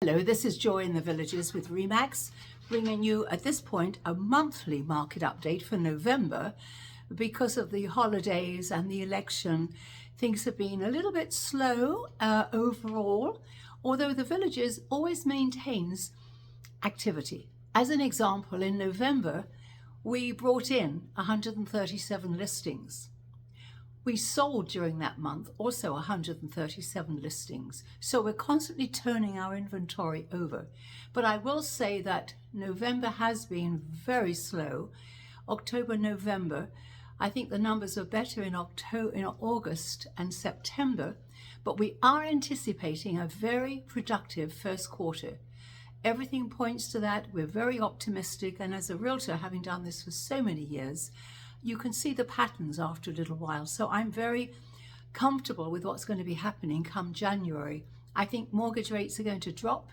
Hello, this is Joy in the Villages with ReMax, bringing you at this point a monthly market update for November. Because of the holidays and the election, things have been a little bit slow overall, although the Villages always maintains activity. As an example, in November, we brought in 137 listings. We sold during that month also 137 listings. So we're constantly turning our inventory over. But I will say that November has been very slow. October, November, I think the numbers are better in August and September, but we are anticipating a very productive first quarter. Everything points to that. We're very optimistic, and as a realtor, having done this for so many years, you can see the patterns after a little while. So I'm very comfortable with what's going to be happening come January. I think mortgage rates are going to drop.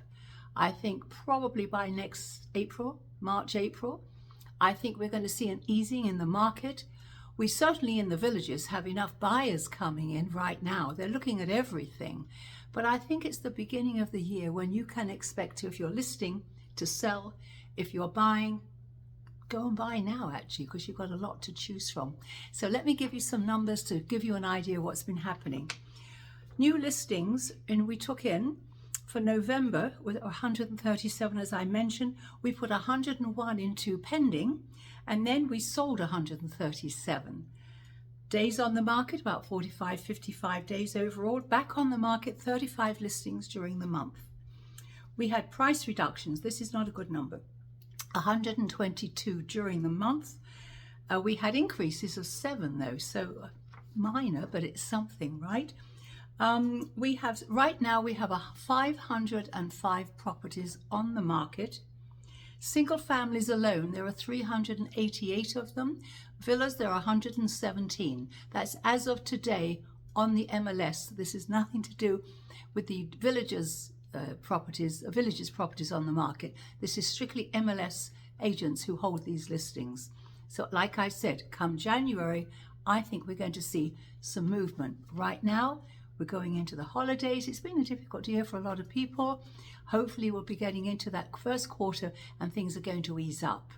I think probably by next April, March, April, I think we're going to see an easing in the market. We certainly in the Villages have enough buyers coming in right now. They're looking at everything. But I think it's the beginning of the year when you can expect to, if you're listing, to sell. If you're buying, go and buy now actually, because you've got a lot to choose from. So let me give you some numbers to give you an idea of what's been happening. New listings, and we took in for November with 137, as I mentioned. We put 101 into pending, and then we sold 137. Days on the market, about 45, 55 days overall. Back on the market, 35 listings during the month. We had price reductions. This is not a good number. 122 during the month. We had increases of 7 though, so minor, but it's something, right? Right now we have 505 properties on the market. Single families alone, there are 388 of them. Villas, there are 117. That's as of today on the MLS. This is nothing to do with the Villages properties on the market. This is strictly MLS agents who hold these listings. So like I said, come January, I think we're going to see some movement. Right now, we're going into the holidays. It's been a difficult year for a lot of people. Hopefully we'll be getting into that first quarter and things are going to ease up.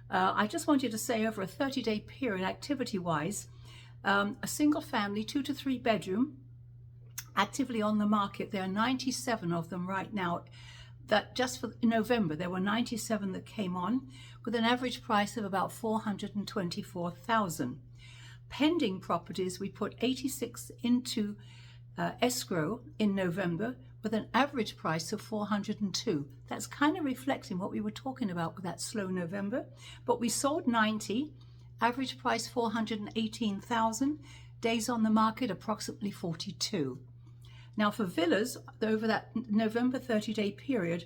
I just wanted to say over a 30-day period, activity-wise, a single family, 2 to 3 bedroom, actively on the market. There are 97 of them right now. That just for November, there were 97 that came on with an average price of about $424,000. Pending properties, we put 86 into escrow in November with an average price of $402. That's kind of reflecting what we were talking about with that slow November. But we sold 90, average price $418,000, days on the market approximately 42. Now for villas, over that November 30-day period,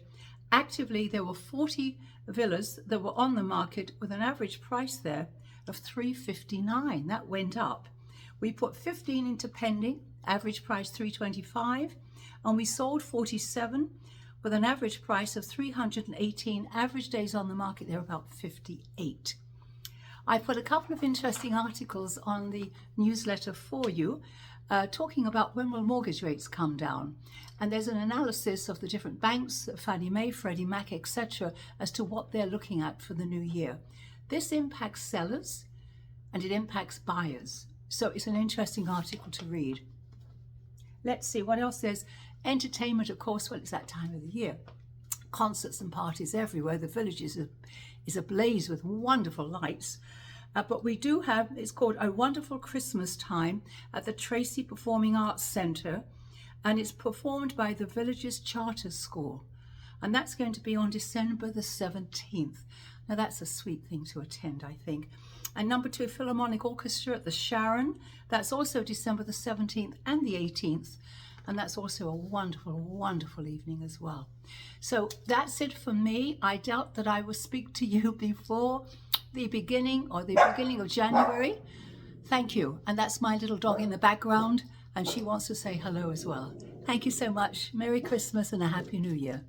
actively there were 40 villas that were on the market with an average price there of $359. That went up. We put 15 into pending, average price $325, and we sold 47 with an average price of $318. Average days on the market, they're about 58. I put a couple of interesting articles on the newsletter for you, talking about when will mortgage rates come down. And there's an analysis of the different banks, Fannie Mae, Freddie Mac, etc., as to what they're looking at for the new year. This impacts sellers and it impacts buyers. So it's an interesting article to read. Let's see what else there's. Entertainment, of course, well, it's that time of the year. Concerts and parties everywhere. The Villages is ablaze with wonderful lights. But we do have, it's called A Wonderful Christmas Time at the Tracy Performing Arts Centre, and it's performed by the Villages Charter School. And that's going to be on December the 17th. Now that's a sweet thing to attend, I think. And number 2, Philharmonic Orchestra at the Sharon. That's also December the 17th and the 18th. And that's also a wonderful, wonderful evening as well. So that's it for me. I doubt that I will speak to you before the beginning of January. Thank you. And that's my little dog in the background, and she wants to say hello as well. Thank you so much. Merry Christmas and a Happy New Year.